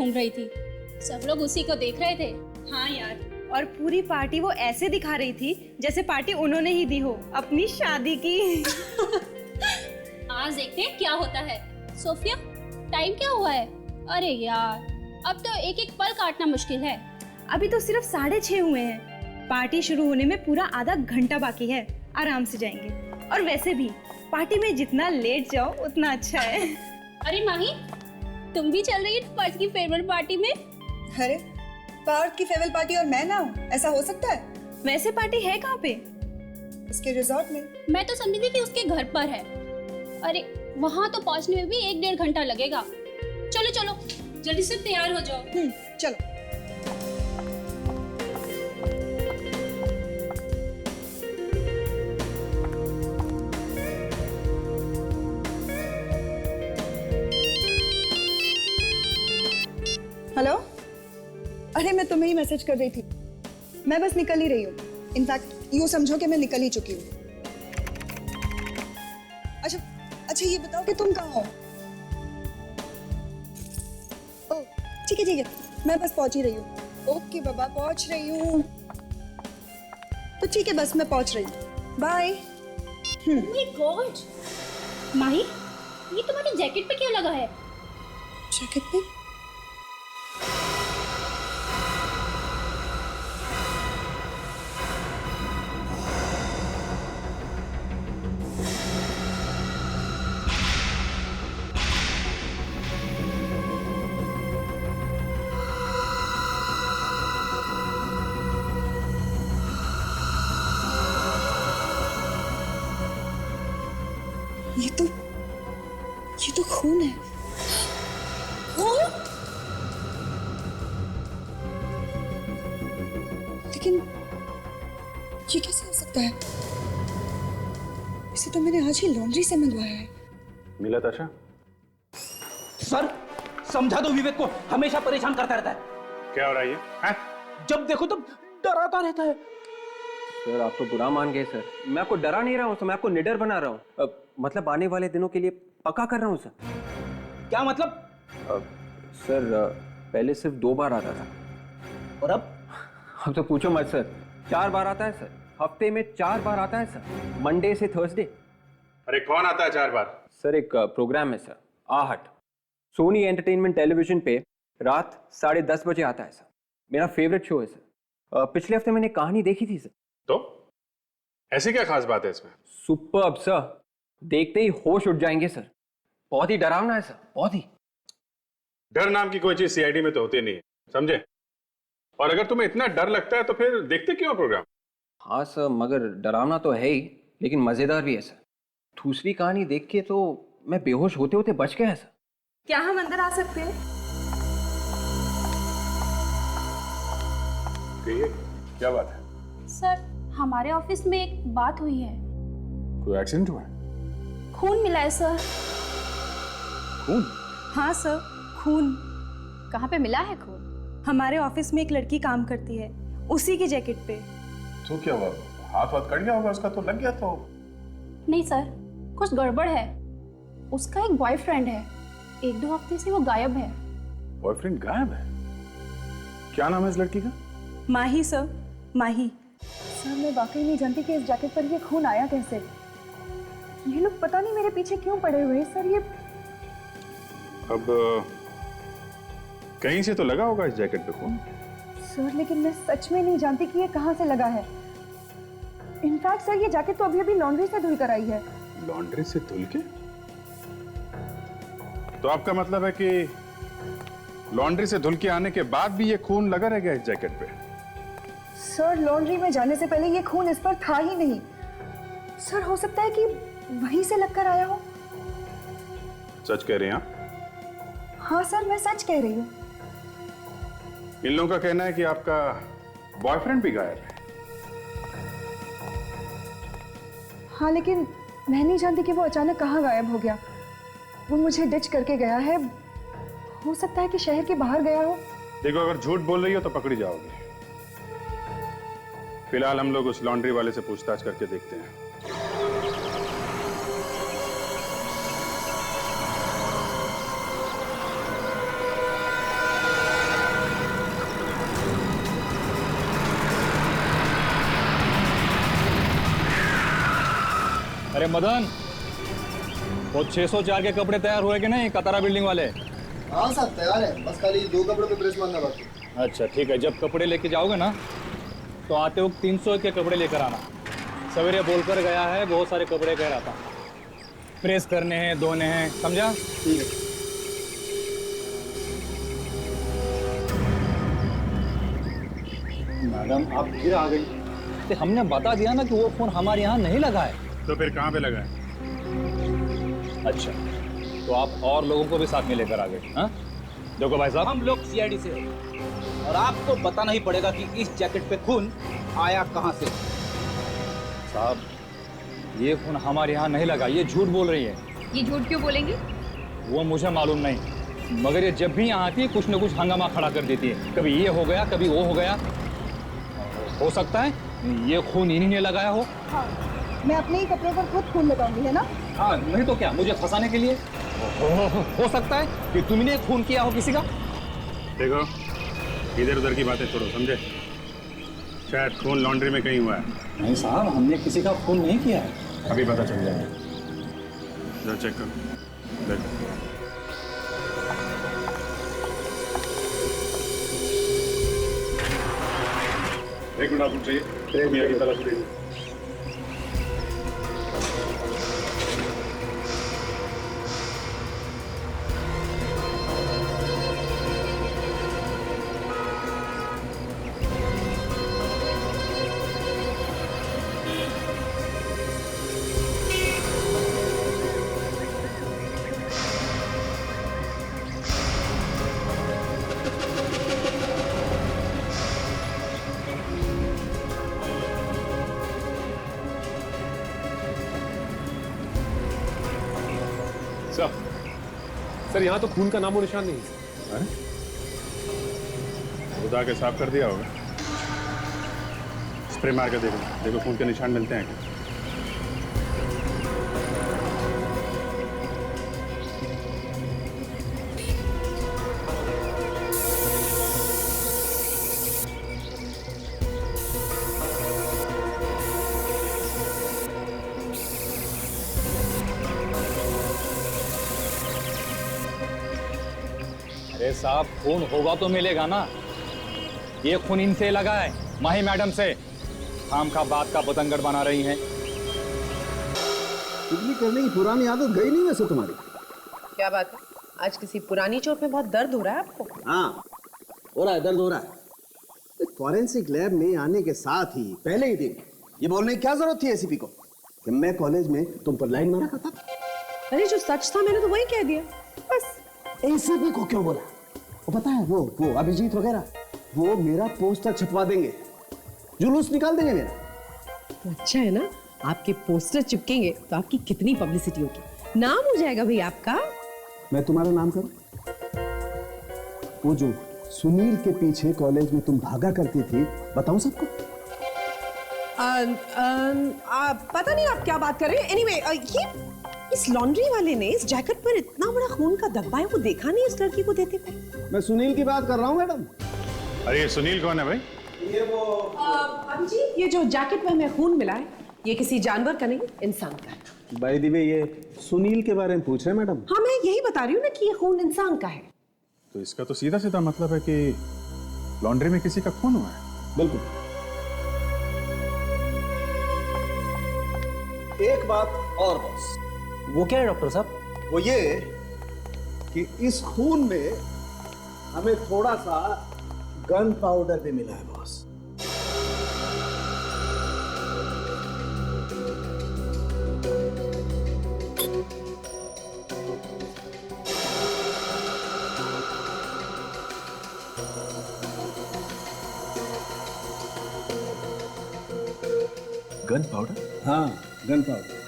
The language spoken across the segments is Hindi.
घूम रही थी, सब लोग उसी को देख रहे थे। हाँ यार, और पूरी पार्टी वो ऐसे दिखा रही थी जैसे पार्टी उन्होंने ही दी हो अपनी शादी की। आज देखते हैं क्या होता है। सोफिया, टाइम क्या हुआ है? अरे यार, अब तो एक एक पल काटना मुश्किल है। अभी तो सिर्फ 6:30 हुए हैं। पार्टी शुरू होने में पूरा आधा घंटा बाकी है। आराम से जाएंगे। और वैसे भी पार्टी में जितना लेट जाओ उतना अच्छा है। अरे माही, तुम भी चल रही है पार्थ की फेयरवेल पार्टी में? अरे पार्थ की फेयरवेल पार्टी और मैं ना हूँ, ऐसा हो सकता है? वैसे पार्टी है कहाँ पे? उसके रिजॉर्ट में। मैं तो समझी थी कि उसके घर पर है। अरे वहाँ तो पहुँचने में भी 1-1.5 घंटा लगेगा। चलो चलो, जल्दी से तैयार हो जाओ। चलो। हेलो, अरे मैं तुम्हें ही मैसेज कर रही थी। मैं बस निकल ही रही हूँ। इनफैक्ट यूँ समझो कि मैं निकल ही चुकी हूँ। अच्छा ये बताओ कि तुम कहाँ हो? ओह ठीक है, मैं बस पहुँच ही रही हूँ। ओके बाबा, पहुँच रही हूँ। तो ठीक है, बस मैं पहुँच रही हूँ। बाय। माय गॉड, माही, ये तुम्हारी जैकेट पे क्या लगा है? जैकेट पे? ये तो खून है। खून? लेकिन ये कैसे हो सकता है? इसे तो मैंने आज ही लॉन्ड्री से मंगवाया है। मिला ताशा? सर, समझा दो विवेक को, हमेशा परेशान करता रहता है। क्या हो रहा है ये? हैं? जब देखो तब डराता रहता है। सर आप तो बुरा मान गए सर। मैं आपको डरा नहीं रहा हूँ सर, मैं आपको निडर बना रहा हूँ। मतलब आने वाले दिनों के लिए पक्का कर रहा हूँ सर। क्या मतलब? सर पहले सिर्फ 2 बार आता था, और अब तो पूछो मत सर, 4 बार आता है सर। हफ्ते में 4 बार आता है सर, मंडे से थर्सडे। अरे कौन आता है 4 बार? सर एक प्रोग्राम है सर, आहट, सोनी एंटरटेनमेंट टेलीविजन पे रात 10:30 बजे आता है सर। मेरा फेवरेट शो है सर। पिछले हफ्ते मैंने कहानी देखी थी सर। तो ऐसी क्या खास बात है इसमें? सुपर्ब सर, देखते ही होश उठ जाएंगे सर। बहुत ही डरावना है सर, बहुत ही। डर नाम की कोई चीज सीआईडी में तो होती नहीं है, समझे? और अगर तुम्हें इतना डर लगता है तो फिर देखते क्यों प्रोग्राम? हाँ सर, मगर डरावना तो है ही, लेकिन मजेदार भी है सर। दूसरी कहानी देख के तो मैं बेहोश होते होते बच गया सर। क्या हम अंदर आ सकते हैं? कहिए, क्या बात है? सर, हमारे ऑफिस में एक बात हुई है। कोई एक्सीडेंट हुआ है? खून मिला है सर। खून? हाँ सर, खून। कहाँ पे मिला है खून? हमारे ऑफिस में एक लड़की काम करती है, उसी की जैकेट पे। तो क्या हुआ? हाथ वाथ कट गया होगा उसका, तो लग गया तो? नहीं सर, कुछ गड़बड़ है। उसका एक बॉयफ्रेंड है, 1-2 हफ्ते से वो गायब है। बॉयफ्रेंड गायब है? क्या नाम है इस लड़की का? माही सर, माही। सर मैं वाकई नहीं जानती कि इस जैकेट पर ये खून आया कैसे। ये लोग पता नहीं मेरे पीछे क्यों पड़े हुए हैं सर। ये अब कहीं से तो लगा होगा इस जैकेट पे खून। सर लेकिन मैं सच में नहीं जानती कि ये कहाँ से लगा है। इनफैक्ट सर ये जैकेट तो अभी लॉन्ड्री से धुल कर आई है। लॉन्ड्री से धुल के? तो आपका मतलब है कि लॉन्ड्री से धुल के आने के बाद भी ये खून लगा रह गया इस जैकेट पे? सर लॉन्ड्री में जाने से पहले ये खून इस पर था ही नहीं। सर हो सकता है कि वहीं से लगकर आया हो। सच कह रहे हैं आप? हाँ सर मैं सच कह रही हूँ। इन लोगों का कहना है कि आपका बॉयफ्रेंड भी गायब है। हाँ लेकिन मैं नहीं जानती कि वो अचानक कहाँ गायब हो गया। वो मुझे डिच करके गया है। हो सकता है कि शहर के बाहर गया हो। देखो, अगर झूठ बोल रही हो तो पकड़ी जाओगी। फिलहाल हम लोग उस लॉन्ड्री वाले से पूछताछ करके देखते हैं। मदन, वो 604 के कपड़े तैयार हुए कि नहीं, कतारा बिल्डिंग वाले? हाँ साहब तैयार है, बस खाली 2 कपड़ों पे प्रेस मारना बाकी। अच्छा ठीक है, जब कपड़े लेके जाओगे ना तो आते वक्त 300 के कपड़े लेकर आना। सवेरे बोलकर गया है, बहुत सारे कपड़े कह रहा था, प्रेस करने हैं, धोने हैं, समझा? ठीक है। मैडम आप फिर आ गई। तो हमने बता दिया ना कि वो फोन हमारे यहाँ नहीं लगा है। तो फिर कहाँ पे लगा है? अच्छा, तो आप और लोगों को भी साथ में लेकर आ गए? हाँ देखो भाई साहब, हम लोग सीआईडी से हैं और आपको बताना ही पड़ेगा कि इस जैकेट पे खून आया कहाँ से। साहब ये खून हमारे यहाँ नहीं लगा, ये झूठ बोल रही है। ये झूठ क्यों बोलेंगी? वो मुझे मालूम नहीं, मगर ये जब भी यहाँ आती है कुछ न कुछ हंगामा खड़ा कर देती है। कभी ये हो गया, कभी वो हो गया। हो सकता है ये खून इन्हीं ने लगाया हो। हाँ, मैं अपने ही कपड़ों पर खुद खून लगाऊंगी, है ना? हाँ, नहीं तो क्या, मुझे फंसाने के लिए? हो सकता है कि तुमने खून किया हो किसी का। देखो इधर उधर की बातें छोड़ो, समझे? शायद खून लॉन्ड्री में कहीं हुआ है। नहीं साहब, हमने किसी का खून नहीं किया है। अभी पता चल जाएगा, जरा चेक करो। देखो एक मिनट आपको चाहिए, एक मिनट की तरफ से। सर यहाँ तो खून का नामो निशान नहीं है। अरे खुदा के साफ कर दिया होगा। स्प्रे मार कर देखो, देखो खून के निशान मिलते हैं क्या? अरे साहब, खून होगा तो मिलेगा ना। ये खून इनसे लगा है, माही मैडम से। काम का बात का बतंगड़ बना रही हैं। चुगली करने की पुरानी आदत गई नहीं वैसे तुम्हारी। क्या बात है, आज किसी पुरानी चोट में बहुत दर्द हो रहा है आपको? हाँ हो रहा है, दर्द हो रहा है। फॉरेंसिक लैब में आने के साथ ही पहले ही दिन ये बोलने की क्या जरूरत थी एसीपी को कि मैं कॉलेज में तुम पर लाइन मारा करता था? अरे जो सच था मैंने तो वही कह दिया बस। एसीपी को क्यों बोला? वो पता है, वो अभिजीत वगैरह वो मेरा पोस्टर छपवा देंगे, जुलूस निकाल देंगे मेरा। तो अच्छा है ना, आपके पोस्टर चिपकेंगे तो आपकी कितनी पब्लिसिटी होगी, नाम हो जाएगा भाई आपका। मैं तुम्हारा नाम करूं? वो जो सुनील के पीछे कॉलेज में तुम भागा करती थी, बताऊं सबको? पता नहीं आप क्या बात कर रहे हैं। एनीवे, ये इस लॉन्ड्री वाले ने इस जैकेट पर इतना बड़ा खून का धब्बा है, वो देखा नहीं इस लड़की को देते हुए। मैं सुनील की बात कर रहा हूं मैडम। अरे ये सुनील कौन है भाई? ये वो अभिजीत, ये जो जैकेट में हमें खून मिला है, ये किसी जानवर का नहीं, इंसान का है। बाय द वे ये सुनील के बारे में पूछ रहे हैं मैडम? हाँ, मैं यही बता रही हूँ ना कि ये खून इंसान का है। तो इसका तो सीधा सीधा मतलब है कि लॉन्ड्री में किसी का खून हुआ है। बिल्कुल। एक बात और बस। वो क्या है डॉक्टर साहब? वो ये कि इस खून में हमें थोड़ा सा गन पाउडर भी मिला है बॉस। Gun powder? हाँ, गन पाउडर।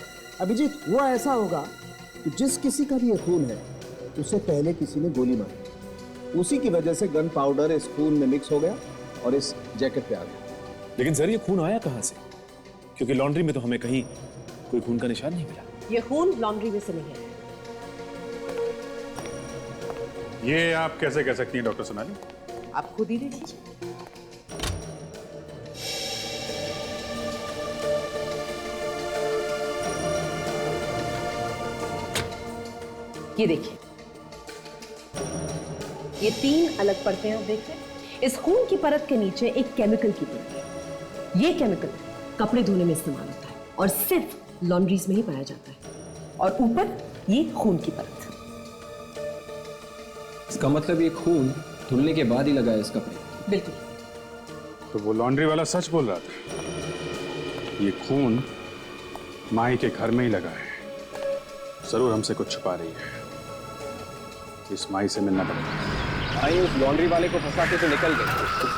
अभिजीत, वो ऐसा होगा कि जिस किसी का भी ये खून है उसे पहले किसी ने गोली मारी, उसी की वजह से गन पाउडर इस खून में मिक्स हो गया और इस जैकेट पे आ गया। लेकिन सर ये खून आया कहाँ से? क्योंकि लॉन्ड्री में तो हमें कहीं कोई खून का निशान नहीं मिला। ये खून लॉन्ड्री में से नहीं है। ये आप कैसे कह सकती हैं डॉक्टर सोनाली? आप खुद ही देख लीजिए। ये देखिए, ये 3 अलग परतें हैं, देखिए। इस खून की परत के नीचे एक केमिकल की परत है। ये केमिकल कपड़े धोने में इस्तेमाल होता है और सिर्फ लॉन्ड्रीज में ही पाया जाता है। और ऊपर ये खून की परत। इसका मतलब ये खून धुलने के बाद ही लगा है इस कपड़े। बिल्कुल। तो वो लॉन्ड्री वाला सच बोल रहा था, ये खून माही के घर में ही लगा है। जरूर हमसे कुछ छुपा रही है। इस माही से मिलना पड़ेगा। माही उस लॉन्ड्री वाले को फंसा के तो निकल गई,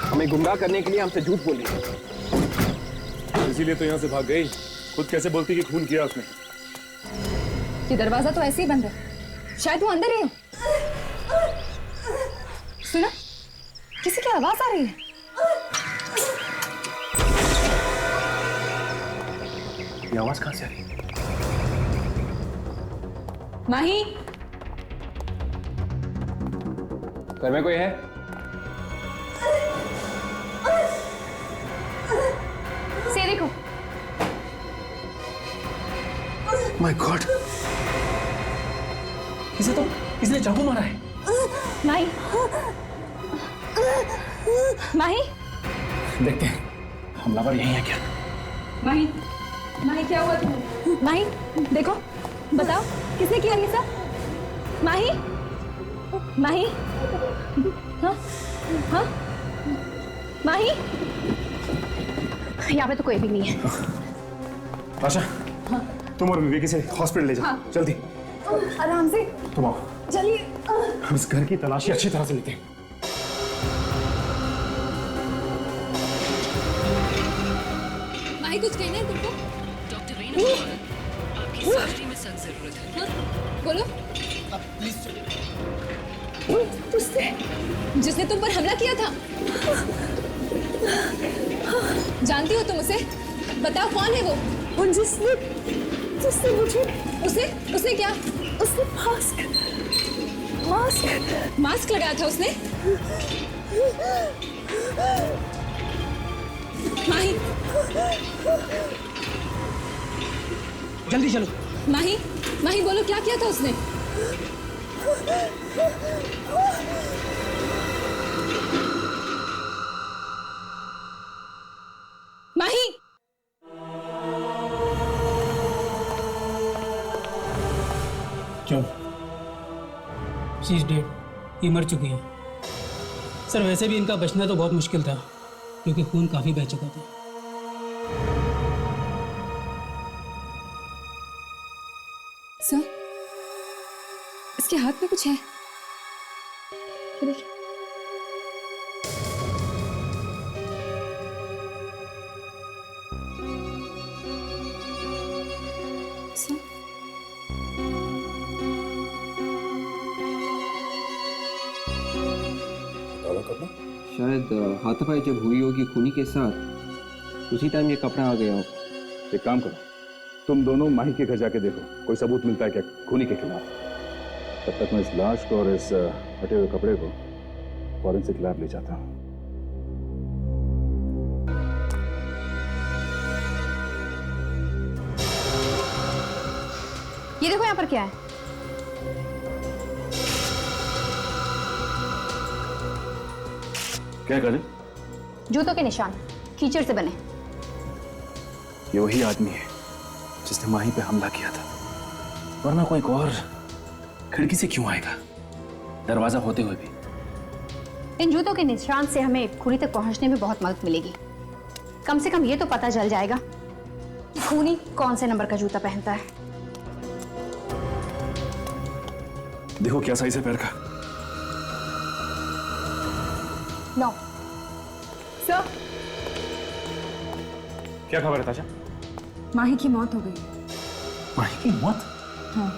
हमें गुमराह करने के लिए हमसे झूठ बोली है। इसीलिए तो यहाँ से भाग गई। खुद कैसे बोलती कि खून किया उसने? ये दरवाजा तो ऐसे ही बंद है, शायद वो अंदर ही हो। सुना, किसी की आवाज आ रही है। ये आवाज कहाँ से आ रही है? माही, घर में कोई है? से देखो। माय गॉड, इसे तो इसने चाकू मारा है। माही, माही, देखते हैं हमलावर यही है क्या। माही, माही क्या हुआ तुम्हें? माही देखो, बताओ किसने किया ये सब? माही, माही, हाँ, हाँ, माही, यहाँ पे तो कोई भी नहीं है। आशा, तुम और विवेक से हॉस्पिटल ले जाओ, जल्दी। आराम से, तुम आओ, चलिए। हम इस घर की तलाशी अच्छी तरह से लेते हैं। माही कुछ कहना है तुमको? डॉक्टर रेणु, आपकी सर्जरी में सख्त जरूरत है। हाँ? बोलो। जिसने तुम पर हमला किया था, जानती हो तुम उसे? बताओ कौन है वो? जिसने मुझे उसने क्या? उसने मास्क लगाया था उसने। माही, जल्दी चलो। माही, माही बोलो क्या किया था उसने? माही, क्यों? शी इज डेड, ये मर चुकी है। सर वैसे भी इनका बचना तो बहुत मुश्किल था क्योंकि खून काफी बह चुका था। सर, इसके हाथ में कुछ है, ये देखिए। सर, शायद हाथापाई जब हुई होगी खूनी के साथ, उसी टाइम ये कपड़ा आ गया हो। एक काम करो, तुम दोनों माही के घर जाके देखो, कोई सबूत मिलता है क्या खूनी के खिलाफ। तब तक मैं इस लाश को और इस हटे हुए कपड़े को फॉरेंसिक लैब ले जाता हूँ। ये देखो यहाँ पर क्या है। क्या करे? जूतों के निशान, कीचड़ से बने। ये वही आदमी है जिसने माही पे हमला किया था, वरना कोई और खिड़की से क्यों आएगा, दरवाजा होते हुए भी। इन जूतों के निशान से हमें खूनी तक पहुंचने में बहुत मदद मिलेगी। कम से कम ये तो पता चल जाएगा कि खूनी कौन से नंबर का जूता पहनता है। देखो क्या साइज है पैर का। 9। सर, क्या खबर है ताशा? माही की मौत हो गई। माही की मौत? हाँ।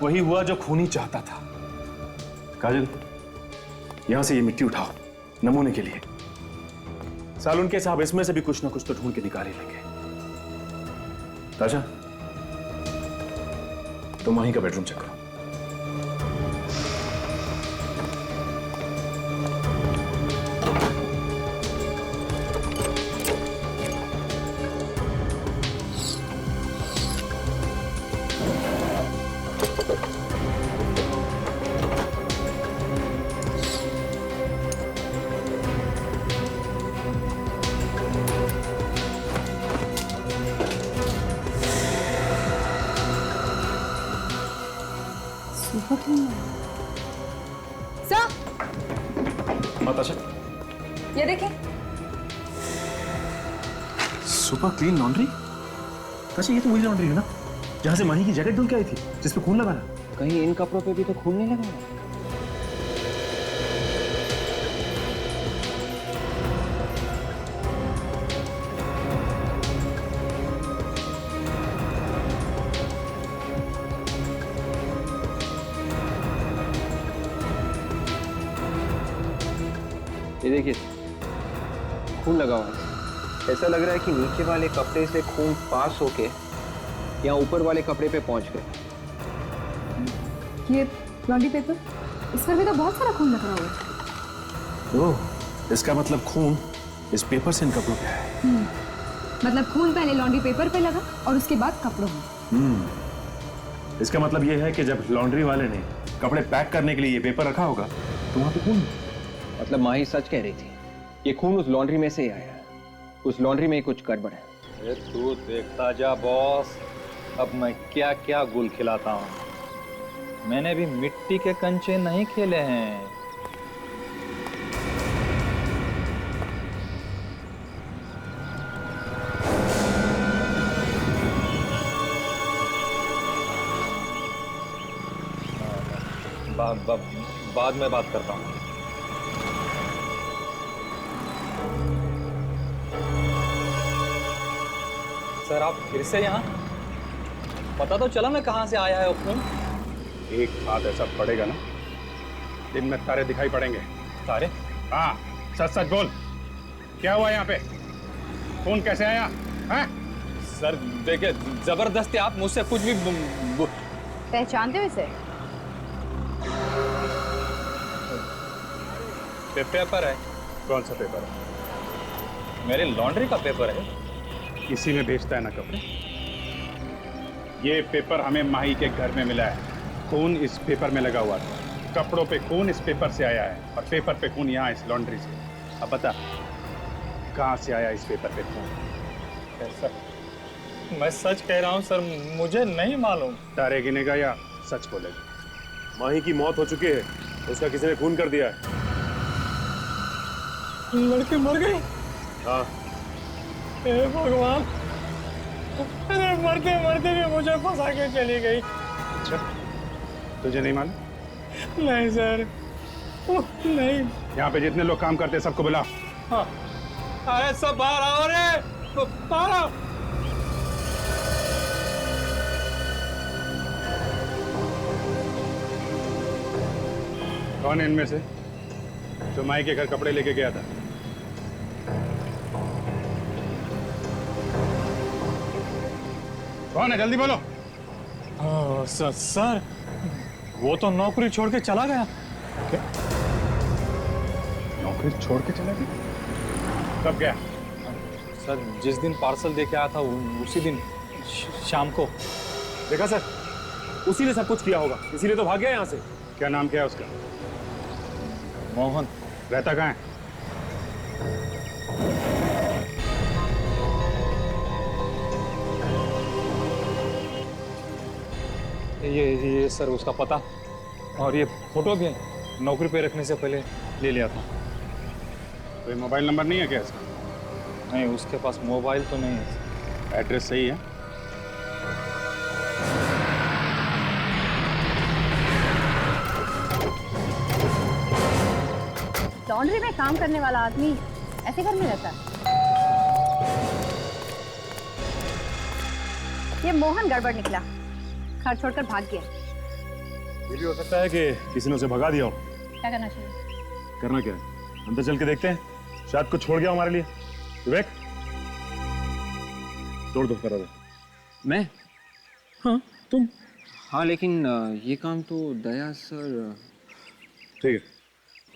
वही हुआ जो खूनी चाहता था। काजल, यहां से ये मिट्टी उठाओ नमूने के लिए। सालून के साहब इसमें से भी कुछ ना कुछ तो ढूंढ के निकाल ही लेंगे। ताशा, तुम माही का बेडरूम चेक करो। सर, बताशा, ये देखें। Super clean laundry. अच्छा, ये तो वही लॉन्ड्री है ना जहां से माही की जैकेट धुल के आई थी, जिसपे खून लगा था। कहीं इन कपड़ों पे भी तो खून नहीं लगा हुआ? ये देखिए, खून लगा हुआ है। ऐसा लग रहा है कि नीचे वाले कपड़े से खून पास होके यहाँ ऊपर वाले कपड़े पे पहुंच गए। ये लॉन्ड्री पेपर, इस पर भी तो बहुत सारा खून लग रहा हुआ है। ओह, इसका मतलब खून इस पेपर से इन कपड़ों पे है। मतलब खून पहले लॉन्ड्री पेपर पे लगा और उसके बाद कपड़ों में। इसका मतलब ये है कि जब लॉन्ड्री वाले ने कपड़े पैक करने के लिए ये पेपर रखा होगा तो वहां पे खून। मतलब माही सच कह रही थी, ये खून उस लॉन्ड्री में से ही आया है। उस लॉन्ड्री में ही कुछ गड़बड़ है। अरे तू देखता जा बॉस, अब मैं क्या क्या गुल खिलाता हूँ। मैंने भी मिट्टी के कंचे नहीं खेले हैं। बाद में बात करता हूँ। सर आप फिर से यहाँ? पता तो चला मैं कहाँ से आया है वो खून। एक बात ऐसा पड़ेगा ना, दिन में तारे दिखाई पड़ेंगे। तारे? हाँ, सच सच बोल, क्या हुआ यहाँ पे? खून कैसे आया? हैं? सर देखिए, जबरदस्ती आप मुझसे कुछ भी पहचानते हो इसे? पेपर है। कौन सा पेपर है? मेरी लॉन्ड्री का पेपर है। इसी में बेचता है ना कपड़े। ये पेपर हमें माही के घर में मिला है। खून इस पेपर में लगा हुआ था, कपड़ों पे खून इस पेपर से आया है और पेपर पे खून यहाँ इस लॉन्ड्री से। अब बता, कहाँ से आया इस पेपर पे खून? सर मैं सच कह रहा हूँ सर, मुझे नहीं मालूम। तारे गिनेगा या सच बोलेगा? माही की मौत हो चुकी है, उसका किसी ने खून कर दिया है। लड़के मर गए? हाँ। हे भगवान, अरे मरते मरते भी मुझे फंसा के चली गई। अच्छा, तुझे नहीं मालूम? नहीं सर, नहीं। यहाँ पे जितने लोग काम करते हैं सबको बुलाओ। हाँ, अरे सब बाहर आओ रे, बाहर आओ। कौन है इनमें से जो माई के घर कपड़े लेके गया था? कौन है, जल्दी बोलो। सर वो तो नौकरी छोड़ के चला गया। क्या? नौकरी छोड़ के चला गया? कब गया? सर जिस दिन पार्सल दे के आया था उसी दिन शाम को। देखा सर, उसी ने सब कुछ किया होगा, इसीलिए तो भाग गया यहाँ से। क्या नाम क्या है उसका? मोहन। रहता कहाँ है? ये सर उसका पता और ये फोटो भी नौकरी पे रखने से पहले ले लिया था। कोई मोबाइल नंबर नहीं है क्या इसका? नहीं, उसके पास मोबाइल तो नहीं है। एड्रेस सही है? लॉन्ड्री में काम करने वाला आदमी ऐसे घर में रहता है? ये मोहन गड़बड़ निकला, घर छोड़कर भाग गया। ये भी हो सकता है कि किसी ने उसे भगा दिया हो। क्या करना चाहिए? करना क्या है, अंदर चल के देखते हैं, शायद कुछ छोड़ गया हमारे लिए। विवेक, तोड़ दो, करा दो। मैं? हाँ, तुम। हाँ, लेकिन ये काम तो दया सर। ठीक है,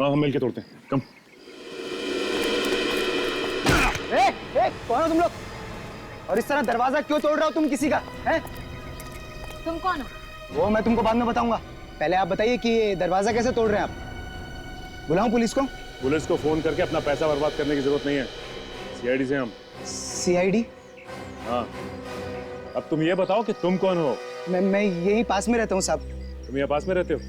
हाँ हम मिलके तोड़ते हैं। कम। कौन हो तुम लोग? और इस तरह दरवाजा क्यों तोड़ रहे हो तुम किसी का? हैं? तुम कौन हो? वो मैं तुमको बाद में बताऊंगा। पहले आप बताइए कि ये दरवाजा कैसे तोड़ रहे हैं आप? बुलाऊं पुलिस को? पुलिस को फोन करके अपना पैसा बर्बाद करने की जरूरत नहीं है। सीआईडी से हम। सीआईडी? हाँ। अब तुम ये बताओ कि तुम कौन हो? मैं यहीं पास में रहता हूँ साहब। तुम यहाँ पास में रहते हो?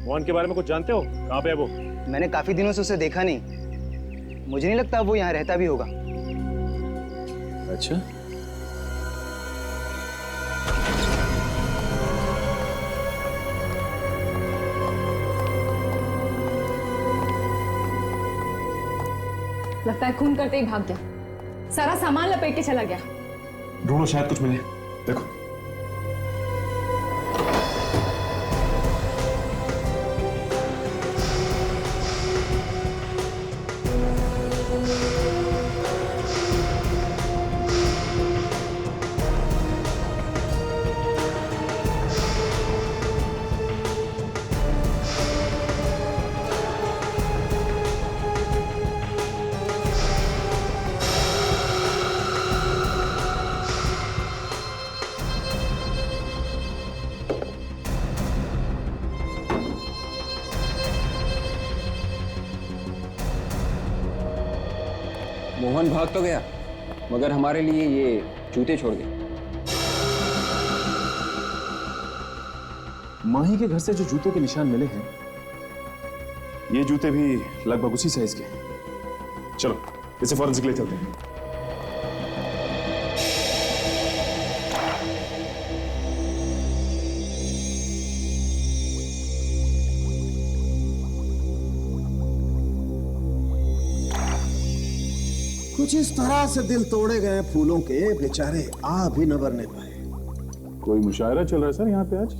मोहन के बारे में कुछ जानते हो? कहाँ पे है वो? मैंने काफी दिनों से उसे देखा नहीं, मुझे नहीं लगता वो यहाँ रहता भी होगा। अच्छा, लगता है खून करते ही भाग गया, सारा सामान लपेट के चला गया। ढूंढो, शायद कुछ मिले। देखो, मोहन भाग तो गया, मगर हमारे लिए ये जूते छोड़ गए। माही के घर से जो जूतों के निशान मिले हैं, ये जूते भी लगभग उसी साइज के हैं। चलो इसे फॉरेंसिक ले चलते हैं। कुछ इस तरह से दिल तोड़े गए फूलों के, बेचारे आ भी न भरने पाए। कोई मुशायरा चल रहा है सर यहाँ पे आज?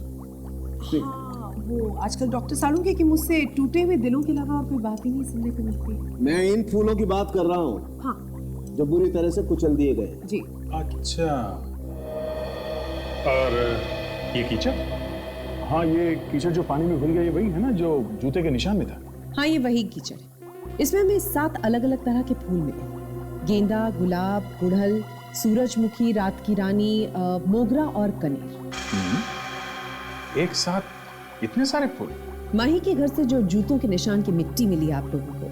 हाँ, वो आजकल डॉक्टर सालूंगे कि मुझसे टूटे हुए दिलों के अलावा और कोई बात ही नहीं सुनने को मिलती। मैं इन फूलों की बात कर रहा हूँ, हाँ, जो बुरी तरह से कुचल दिए गए। जी। अच्छा, और ये कीचड़? हाँ, ये कीचड़ जो पानी में घुल गया, ये वही है ना जो जूते के निशान में था? हाँ, ये वही कीचड़ है। इसमें हमें 7 अलग अलग तरह के फूल मिले, गेंदा, गुलाब, गुड़हल, सूरजमुखी, रात की रानी, मोगरा और कनेर। एक साथ इतने सारे फूल? माही के घर से जो जूतों के निशान की मिट्टी मिली आप लोगों को,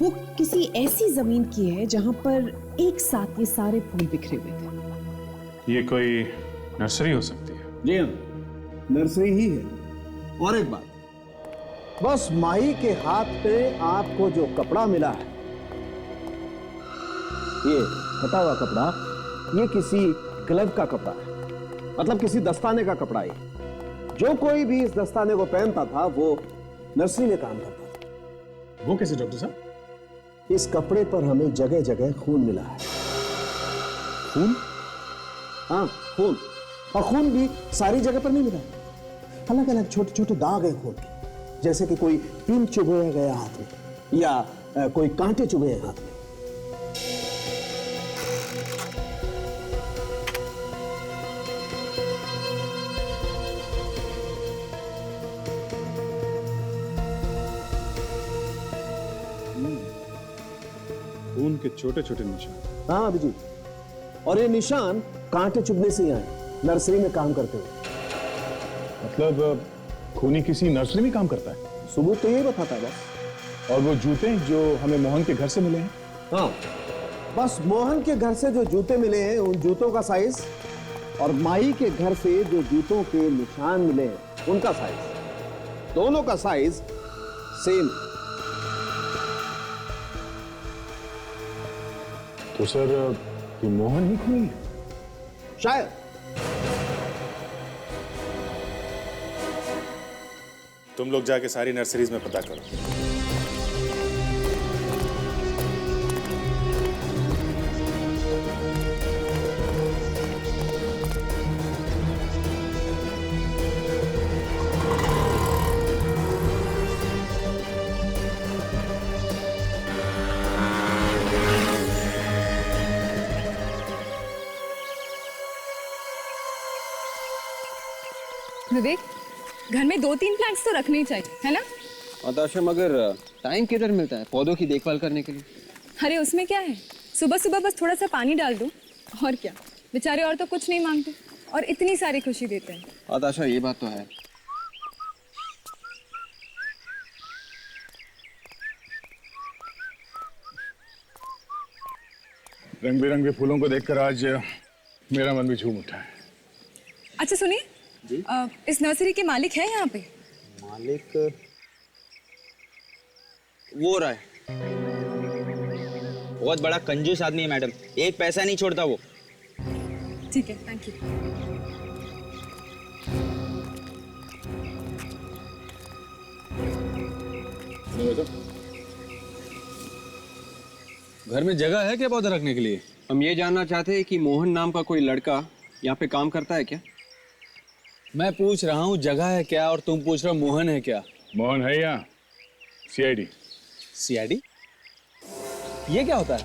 वो किसी ऐसी जमीन की है जहां पर एक साथ ये सारे फूल बिखरे हुए थे। ये कोई नर्सरी हो सकती है? जी हाँ, नर्सरी ही है। और एक बात, बस माही के हाथ पे आपको जो कपड़ा मिला है, ये फटा हुआ कपड़ा, ये किसी ग्लव का कपड़ा है, मतलब किसी दस्ताने का कपड़ा है। जो कोई भी इस दस्ताने को पहनता था वो नर्सरी में काम करता था। वो कैसे डॉक्टर साहब? इस कपड़े पर हमें जगह जगह खून मिला है। खून? हाँ, खून। और खून भी सारी जगह पर नहीं मिला, अलग अलग छोटे छोटे दाग हैं खून के, जैसे कि कोई पिन चुभोया गया हाथ में या कोई कांटे चुभे हैं हाथ में। खून के छोटे छोटे निशान? हाँ अभिजीत, और ये निशान कांटे चुभने से ही आए, नर्सरी में काम करते हुए। मतलब खूनी किसी नर्सरी में काम करता है? सबूत तो यही बताता है बस। और वो जूते जो हमें मोहन के घर से मिले हैं? हाँ, बस मोहन के घर से जो जूते मिले हैं उन जूतों का साइज, और माही के घर से जो जूतों के निशान मिले हैं उनका साइज, दोनों का साइज सेम। तो सर ये मोहन ही खूनी है? शायद। तुम लोग जाके सारी नर्सरीज में पता करो। विवेक, घर में 2-3 प्लांट्स तो रखने ही चाहिए, है ना? आदर्शा, मगर टाइम किधर मिलता है पौधों की देखभाल करने के लिए? अरे उसमें क्या है, सुबह सुबह बस थोड़ा सा पानी डाल दो, और क्या। बेचारे और तो कुछ नहीं मांगते और इतनी सारी खुशी देते हैं। आदर्शा, ये बात तो है। रंग बिरंगे फूलों को देखकर आज मेरा मन भी झूम उठा है। अच्छा सुनिए, इस नर्सरी के मालिक है यहाँ पे? मालिक वो रहा है, बहुत बड़ा कंजूस आदमी है मैडम, एक पैसा नहीं छोड़ता वो। ठीक है, थैंक यू। घर में जगह है क्या पौधे रखने के लिए? हम ये जानना चाहते हैं कि मोहन नाम का कोई लड़का यहाँ पे काम करता है क्या? मैं पूछ रहा हूँ जगह है क्या, और तुम पूछ रहे हो मोहन है क्या? मोहन है यहाँ, सीआईडी। सीआईडी? ये क्या होता है?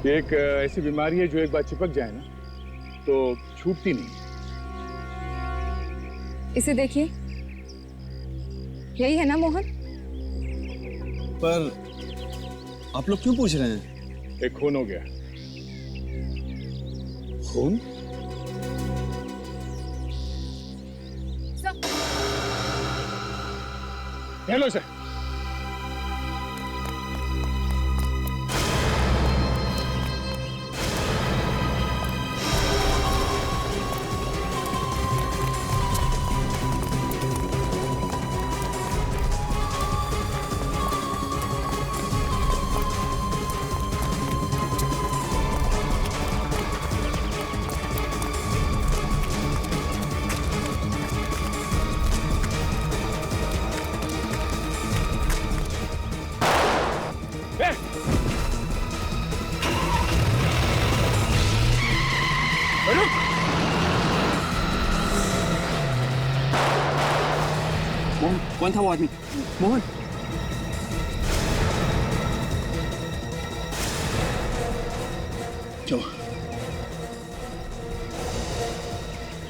एक ऐसी बीमारी है जो एक बार चिपक जाए ना तो छूटती नहीं। इसे देखिए, यही है ना मोहन? पर आप लोग क्यों पूछ रहे हैं? एक खून हो गया। खून? Hello sir. मोहन, कौन था वो आदमी? मोहन! क्यों?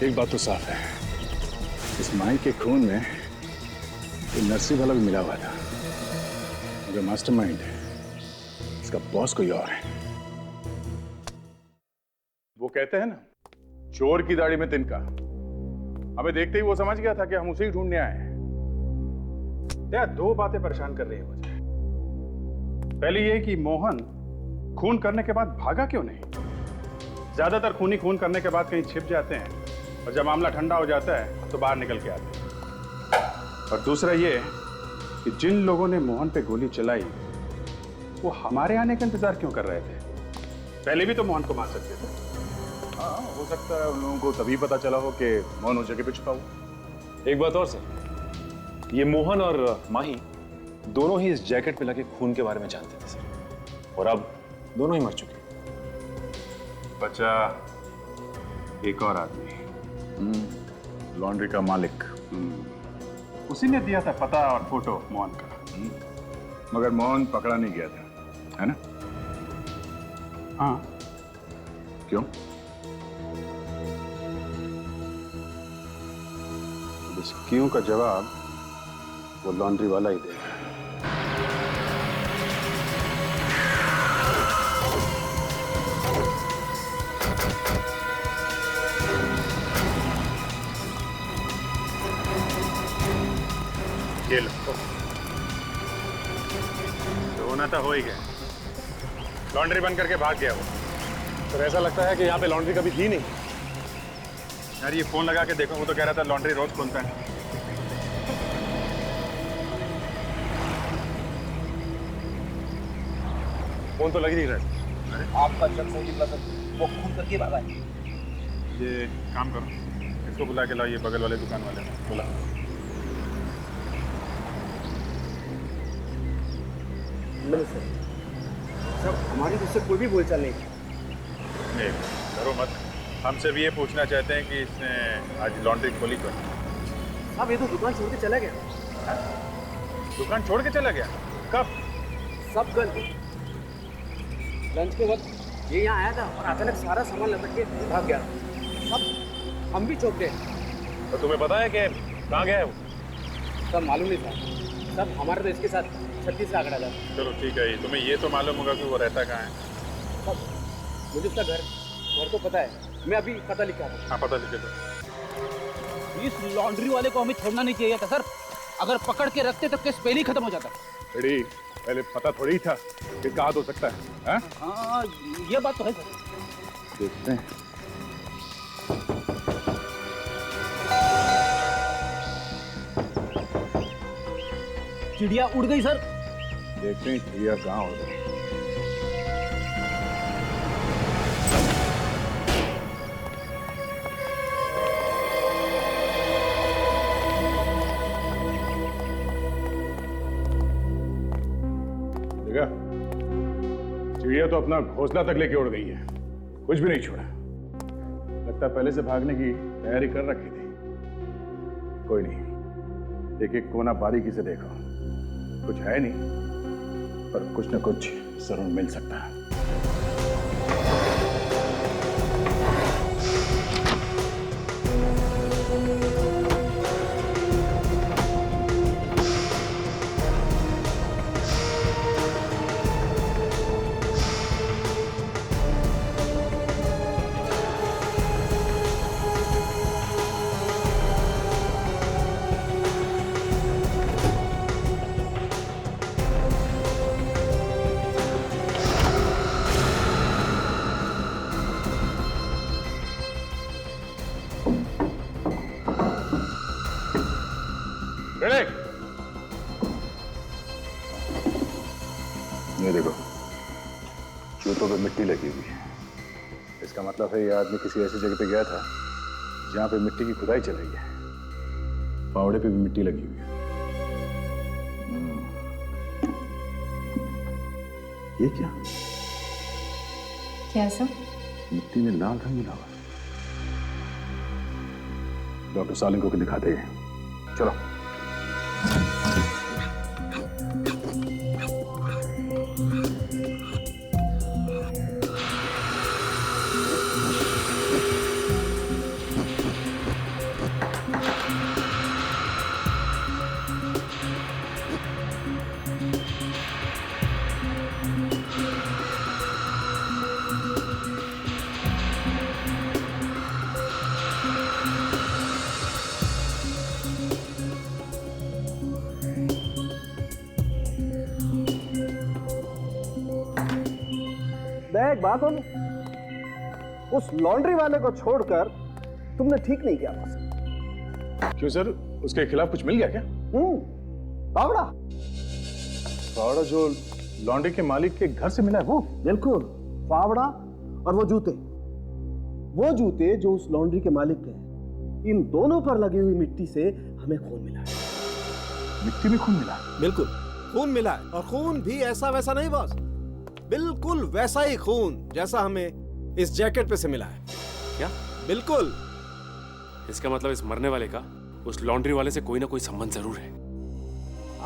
एक बात तो साफ है, इस माई के खून में ये नर्सी वाला भी मिला हुआ था। मगर मास्टरमाइंड है, इसका बॉस कोई और है। वो कहते हैं ना, चोर की दाढ़ी में तिनका। हमें देखते ही वो समझ गया था कि हम उसे ही ढूंढने आए हैं। यार, दो बातें परेशान कर रही है मुझे। पहली ये कि मोहन खून करने के बाद भागा क्यों नहीं? ज्यादातर खूनी खून करने के बाद कहीं छिप जाते हैं और जब मामला ठंडा हो जाता है तो बाहर निकल के आते हैं। और दूसरा ये कि जिन लोगों ने मोहन पे गोली चलाई वो हमारे आने का इंतजार क्यों कर रहे थे? पहले भी तो मोहन को मार सकते थे। हाँ, हो सकता है उन लोगों को तभी पता चला हो कि मोहन उस जगह पे छुपा हुआ। एक बात और सर, ये मोहन और माही दोनों ही इस जैकेट पे लगे खून के बारे में जानते थे सर, और अब दोनों ही मर चुके हैं। बचा एक और आदमी, लॉन्ड्री का मालिक। उसी ने दिया था पता और फोटो मोहन का। मगर मोहन पकड़ा नहीं गया था, है ना? हाँ। क्यों? इस क्यों का जवाब वो लॉन्ड्री वाला ही देगा। ये लो, तो होना तो हो ही गया। लॉन्ड्री बंद करके भाग गया वो। तो ऐसा लगता है कि यहाँ पे लॉन्ड्री कभी थी नहीं। यार, ये फोन लगा के देखो, वो तो कह रहा था लॉन्ड्री रोज खुलता है। फोन तो लग ही नहीं रहा। आपका जब फोन निकला था वो खून करके भागा है। ये काम करो, इसको बुला के लाओ, ये बगल वाले दुकान वाले ने बुला। सर, हमारी मुझसे कोई भी बोलचाल नहीं। नहीं करो मत, हमसे भी ये पूछना चाहते हैं कि इसने आज लॉन्ड्री खोली क्यों? अब ये तो दुकान छोड़ के चला गया। दुकान छोड़ के चला गया? कब? सब कल लंच के वक्त ये यहाँ आया था और अचानक सारा सामान लपट के भाग गया। सब हम भी चौंक गए। तो तुम्हें पता है कि कहाँ गया है वो? सब मालूम नहीं था। सब हमारे तो इसके साथ 36 आंकड़ा था। चलो ठीक है, तुम्हें ये तो मालूम होगा कि वो रहता कहाँ है? सब मुझे उसका घर तो पता है। मैं अभी पता लिखा था। हाँ, पता लिखे दो। इस लॉन्ड्री वाले को हमें छोड़ना नहीं चाहिए था सर। अगर पकड़ के रखते तो केस पहले ही खत्म हो जाता। बड़ी पहले पता थोड़ी था कि कहाँ हो सकता है, हाँ? हाँ, ये बात तो है सर। देखते हैं। चिड़िया उड़ गई सर। देखते हैं चिड़िया कहाँ उड़ गई। देखा, चिड़िया तो अपना घोंसला तक लेके उड़ गई है, कुछ भी नहीं छोड़ा। लगता है पहले से भागने की तैयारी कर रखी थी। कोई नहीं, एक एक कोना बारीकी से देखो, कुछ है नहीं पर कुछ न कुछ जरूर मिल सकता है। ये देखो, जूतों पे मिट्टी लगी हुई है। इसका मतलब है ये आदमी किसी ऐसी जगह पे गया था जहां पे मिट्टी की खुदाई चल रही है। फावड़े पे भी मिट्टी लगी हुई है। ये क्या? क्या सब? मिट्टी में लाल रंग मिला हुआ। डॉक्टर सालिम को दिखाते हैं, चलो। एक बात बोलूं, उस लॉन्ड्री वाले को छोड़कर तुमने ठीक नहीं किया बस। क्यों सर, उसके खिलाफ कुछ मिल गया क्या? फावड़ा। फावड़ा जो लॉन्ड्री के मालिक के घर से मिला है वो? बिल्कुल, फावड़ा और वो जूते जो उस लॉन्ड्री के मालिक के हैं। इन दोनों पर लगी हुई मिट्टी से हमें खून मिला है। मिट्टी में खून मिला? बिल्कुल खून मिला है, और खून भी ऐसा वैसा नहीं बॉस, बिल्कुल वैसा ही खून जैसा हमें इस जैकेट पे से मिला है। क्या? बिल्कुल। इसका मतलब इस मरने वाले का उस लॉन्ड्री वाले से कोई ना कोई संबंध जरूर है।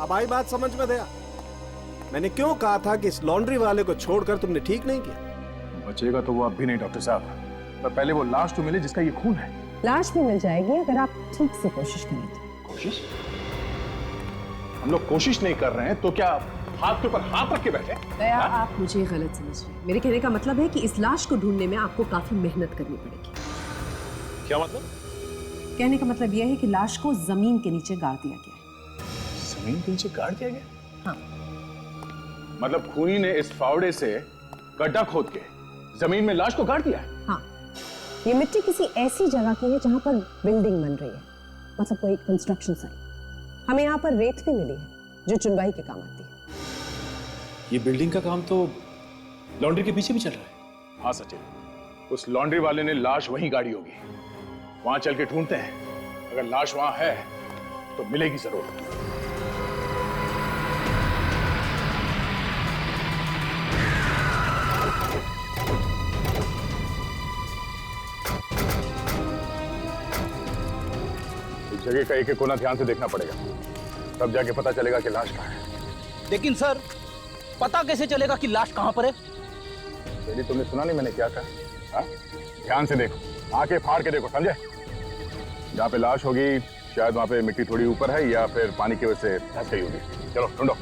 अब आई बात समझ में दया। मैंने क्यों कहा था कि इस लॉन्ड्री वाले को छोड़कर तुमने ठीक नहीं किया? बचेगा तो वो अब भी नहीं डॉक्टर साहब, पर पहले वो लाश तो मिले जिसका ये खून है। लाश भी मिल जाएगी अगर आप ठीक से कोशिश करें तो। कोशिश? हम लोग कोशिश नहीं कर रहे हैं तो क्या हाथ के ऊपर हाथ रख के बैठे? दया, आप मुझे गलत समझ रहे हैं। मेरे कहने का मतलब है कि इस लाश को ढूंढने में आपको काफी मेहनत करनी पड़ेगी। क्या मतलब? कहने का मतलब यह है कि लाश को जमीन के नीचे गाड़ दिया गया है। जमीन के नीचे गाड़ दिया गया? हाँ। मतलब खूनी ने इस फावड़े से गड्ढा खोद के जमीन में लाश को गाड़ दिया है? हाँ। ये मिट्टी किसी ऐसी जगह की है जहां पर बिल्डिंग बन रही है, मतलब कोई कंस्ट्रक्शन साइट। हमें यहाँ पर रेत भी मिली है जो चुनवाई के काम आती है। ये बिल्डिंग का काम तो लॉन्ड्री के पीछे भी चल रहा है। हाँ सचिन, उस लॉन्ड्री वाले ने लाश वहीं गाड़ी होगी। वहां चल के ढूंढते हैं, अगर लाश वहां है तो मिलेगी जरूर। इस जगह का एक एक कोना ध्यान से देखना पड़ेगा, तब जाके पता चलेगा कि लाश कहाँ है। लेकिन सर, पता कैसे चलेगा कि लाश कहां पर है? यदि तुमने सुना नहीं मैंने क्या कहा? ध्यान से देखो, आंखें फाड़ के देखो, समझे? जहाँ पे लाश होगी शायद वहां पे मिट्टी थोड़ी ऊपर है या फिर पानी की वजह से धंस गई होगी। चलो ढूंढो।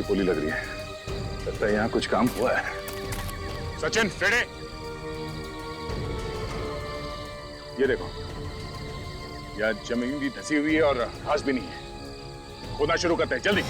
पोली लगता है यहाँ कुछ काम हुआ है। सचिन, फेड़े। ये देखो, यह जमीन भी धसी हुई है और घास भी नहीं है। खोदना शुरू करते हैं, जल्दी।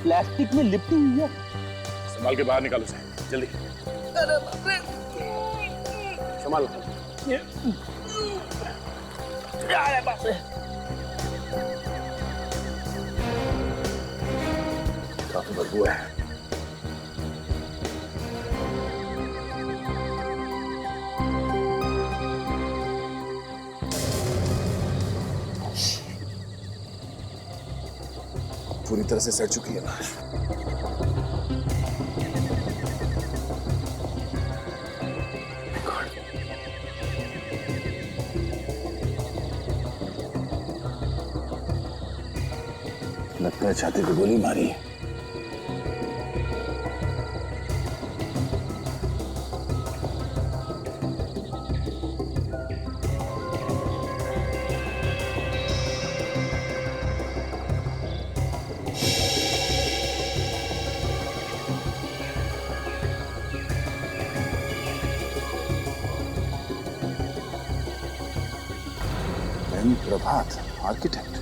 प्लास्टिक में लिपटी हुई है। संभाल के बाहर निकालो उसे, जल्दी। संभालो। अरे बाप रे। काफी बदबू है। पूरी तरह से सड़ चुकी है लाश। लगता है छाती पे गोली मारी है। एम प्रभात, आर्किटेक्ट।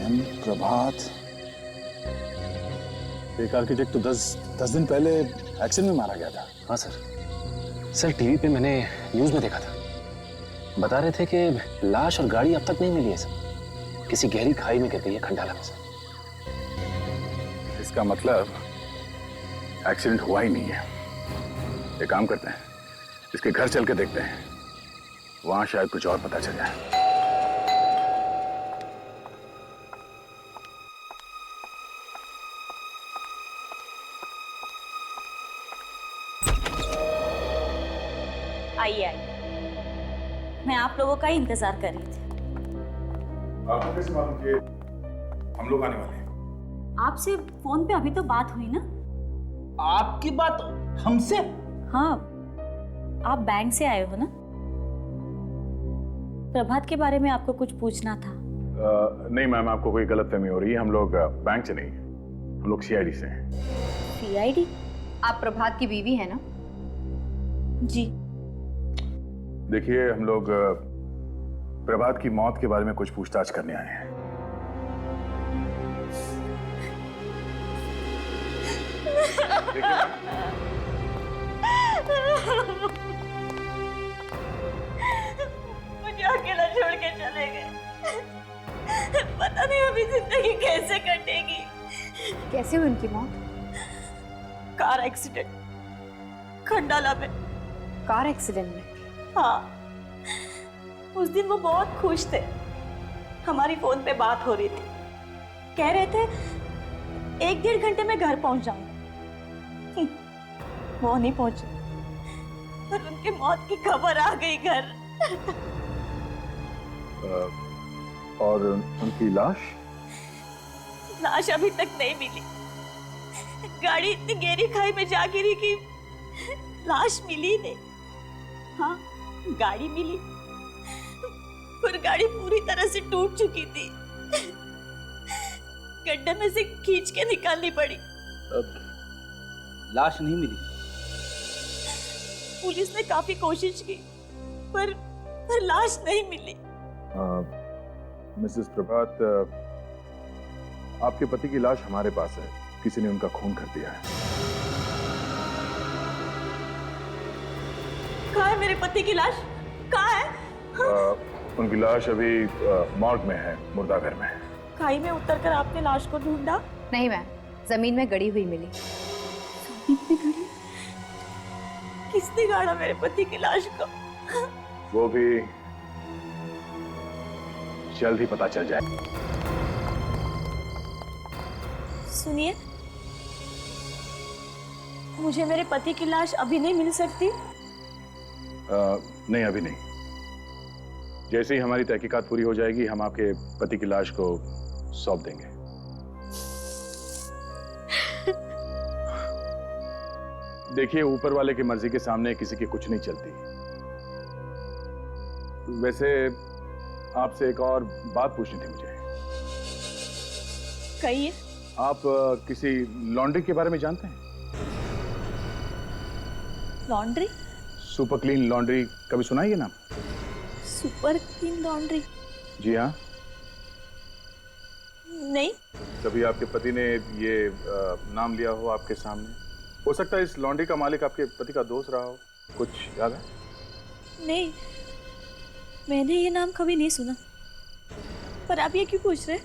एम प्रभात, एक आर्किटेक्ट तो 10 दिन पहले एक्सीडेंट में मारा गया था। हाँ सर, टीवी पे मैंने न्यूज में देखा था। बता रहे थे कि लाश और गाड़ी अब तक नहीं मिली है सर। किसी गहरी खाई में गिर गई है खंडाला में सर। इसका मतलब एक्सीडेंट हुआ ही नहीं है। एक काम करते हैं, इसके घर चल के देखते हैं, वहां शायद कुछ और पता चल जाए। आइए आइए, मैं आप लोगों का ही इंतजार कर रही थी। आपको कैसे मालूम कि हम लोग आने वाले हैं? आपसे फोन पे अभी तो बात हुई ना। आपकी बात हमसे? हाँ, आप बैंक से आए हो ना। प्रभात के बारे में आपको कुछ पूछना था। नहीं मैम, आपको कोई गलतफहमी हो रही है। हम लोग बैंक से नहीं, हम लोग सीआईडी से हैं। सीआईडी? आप प्रभात की बीवी है ना? जी। देखिए, हम लोग प्रभात की मौत के बारे में कुछ पूछताछ करने आए हैं। मुझे अकेला छोड़ के चले गए। पता नहीं अभी जिंदगी कैसे कटेगी। कैसे हुई उनकी मौत? कार एक्सीडेंट, खंडाला में। कार एक्सीडेंट में? हाँ, उस दिन वो बहुत खुश थे। हमारी फोन पे बात हो रही थी। कह रहे थे 1-1.5 घंटे में घर पहुंच जाऊंगा। वो नहीं पहुंचे और उनकी मौत की खबर आ गई घर। और उनकी लाश? लाश अभी तक नहीं मिली। गाड़ी इतनी गहरी खाई में जा गिरी कि लाश मिली नहीं। हाँ, गाड़ी मिली, पर गाड़ी पूरी तरह से टूट चुकी थी। गड्ढे में से खींच के निकालनी पड़ी। लाश नहीं मिली? पुलिस ने काफी कोशिश की, पर लाश नहीं मिली। मिसेस प्रभात, आपके पति की लाश हमारे पास है। किसी ने उनका खून कर दिया है। कहाँ है मेरे पति की लाश? कहाँ है? उनकी लाश अभी मॉर्ग में है, मुर्दाघर में। खाई में उतरकर आपने लाश को ढूंढा? नहीं मैम, जमीन में गड़ी हुई मिली। जमीन में गड़ी? किसने गाड़ा मेरे पति की लाश को? वो भी जल्द ही पता चल जाए। सुनिए, मुझे मेरे पति की लाश अभी नहीं मिल सकती? नहीं, अभी नहीं। जैसे ही हमारी तहकीकात पूरी हो जाएगी, हम आपके पति की लाश को सौंप देंगे। देखिए, ऊपर वाले की मर्जी के सामने किसी की कुछ नहीं चलती। वैसे आपसे एक और बात पूछनी थी मुझे। कहिए। आप किसी लॉन्ड्री के बारे में जानते हैं? लॉन्ड्री? सुपर क्लीन लॉन्ड्री, कभी सुना है ये नाम? Super clean laundry? जी हाँ। नहीं। कभी आपके पति ने ये नाम लिया हो आपके सामने? हो सकता है इस लॉन्ड्री का मालिक आपके पति का दोस्त रहा हो। कुछ याद है? नहीं, मैंने ये नाम कभी नहीं सुना। पर आप ये क्यों पूछ रहे?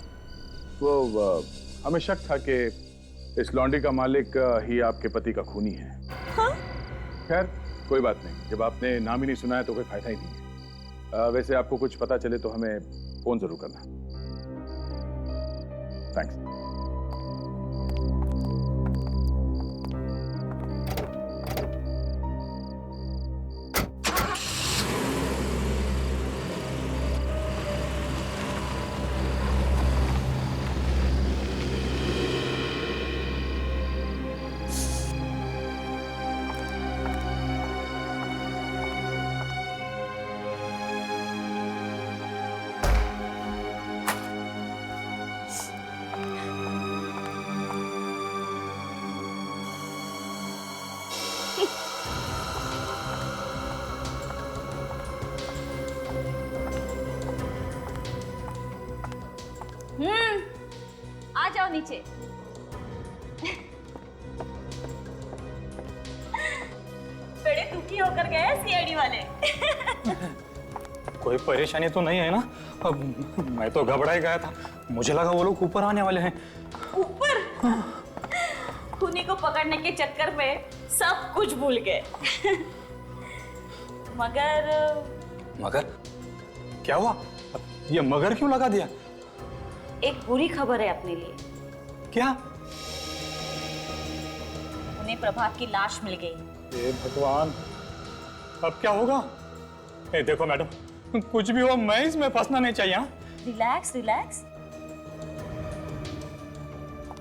वो हमें शक था कि इस लॉन्ड्री का मालिक ही आपके पति का खूनी है। हाँ? खैर कोई बात नहीं, जब आपने नाम ही नहीं सुना है तो कोई फायदा ही नहीं है। वैसे आपको कुछ पता चले तो हमें फोन जरूर करना। थैंक्स। आ जाओ नीचे। बड़े दुखी होकर गए सीआईडी वाले। कोई परेशानी तो नहीं है ना? अब मैं तो घबरा ही गया था, मुझे लगा वो लोग ऊपर आने वाले हैं। ऊपर? खूनी को पकड़ने के चक्कर में सब कुछ भूल गए। मगर क्या हुआ? ये मगर क्यों लगा दिया? एक बुरी खबर है अपने लिए। क्या? उन्हें प्रभात की लाश मिल गई। हे भगवान, अब क्या होगा? देखो मैडम, कुछ भी हो मैं इसमें फंसना नहीं चाहिए। रिलैक्स रिलैक्स,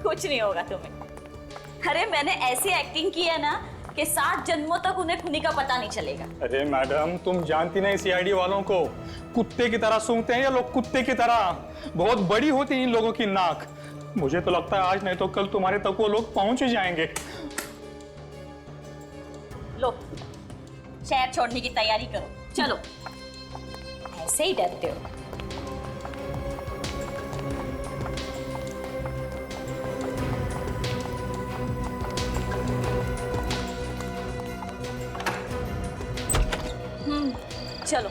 कुछ नहीं होगा तुम्हें। अरे मैंने ऐसी एक्टिंग की है ना कि 7 जन्मों तक उन्हें खूनी का पता नहीं चलेगा। अरे मैडम, तुम जानती नहीं सीआईडी वालों को, कुत्ते की तरह सूंघते हैं ये लोग, कुत्ते की तरह। बहुत बड़ी होती है इन लोगों की नाक। मुझे तो लगता है आज नहीं तो कल तुम्हारे तक वो लोग पहुंच ही जाएंगे। लो, शहर छोड़ने की तैयारी करो, चलो। ऐसे ही डरते हो। चलो।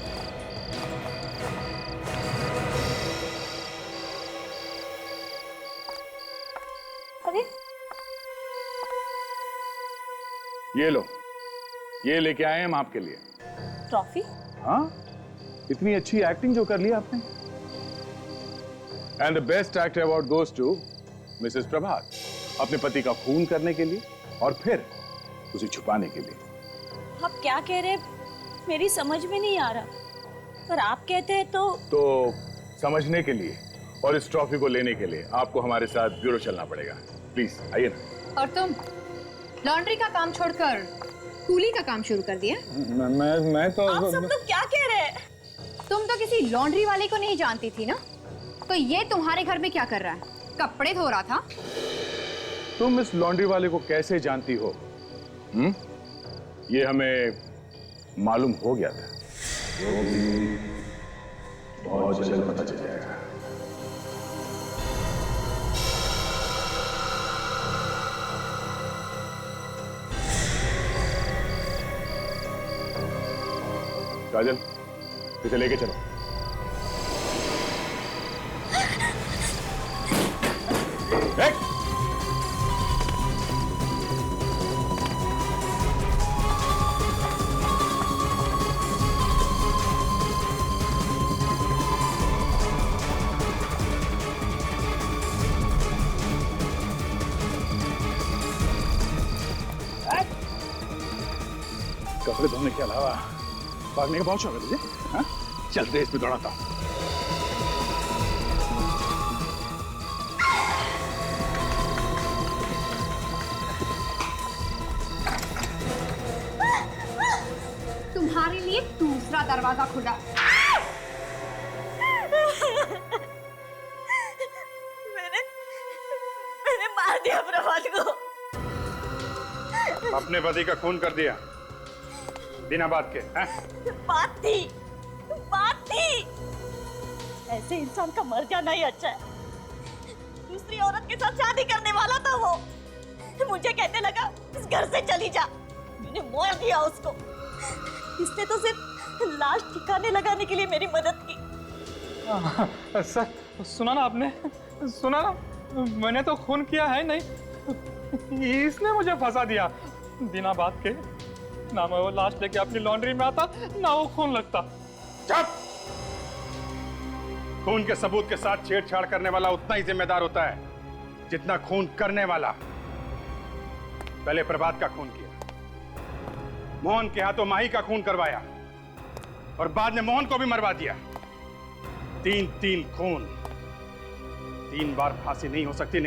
अरे ये लो, ये लेके आए हम आपके लिए। ट्रॉफी? हाँ, इतनी अच्छी एक्टिंग जो कर ली आपने। And the best actor award goes to Mrs Prabhat, अपने पति का खून करने के लिए और फिर उसे छुपाने के लिए। आप क्या कह रहे हैं? मेरी समझ में नहीं आ रहा, पर आप कहते हैं तो समझने के लिए और इस ट्रॉफी को लेने के लिए आपको हमारे साथ ब्यूरो चलना पड़ेगा। प्लीज आइए ना। और तुम लॉन्ड्री का काम छोड़कर कूली का काम शुरू कर दिया? मैं तो आप सब लोग क्या कह रहे हैं? तुम तो किसी लॉन्ड्री वाले को नहीं जानती थी ना, तो ये तुम्हारे घर में क्या कर रहा है? कपड़े धो रहा था। तुम इस लॉन्ड्री वाले को कैसे जानती हो? ये हमें मालूम हो गया था। बहुत जल्द पता चल जाएगा। काजल, इसे लेके चलो। कपड़े धोने के अलावा भागने का बहुत शौक है तुझे? हाँ? चलते इस पे दौड़ाता हूँ। तुम्हारे लिए दूसरा दरवाजा खुला। मैंने मार दिया प्रभात को। अपने पति का खून कर दिया बिना बात के? बात थी। ऐसे इंसान का मर जाना ही अच्छा है। दूसरी औरत के साथ शादी करने वाला था वो। मुझे कहने लगा इस घर से चली जा। मैंने मार दिया उसको। इसने तो सिर्फ लाश ठिकाने लगाने के लिए मेरी मदद की। सर सुना ना आपने? सुना ना, मैंने तो खून किया है नहीं, इसने मुझे फंसा दिया बिना बात के। ना मैं वो लाश लेके अपनी लॉन्ड्री में आता, ना वो खून लगता। चुप! खून के सबूत के साथ छेड़छाड़ करने वाला उतना ही जिम्मेदार होता है जितना खून करने वाला। पहले प्रभात का खून किया, मोहन के हाथों माही का खून करवाया और बाद में मोहन को भी मरवा दिया। 3 खून, 3 बार फांसी नहीं हो सकती। नहीं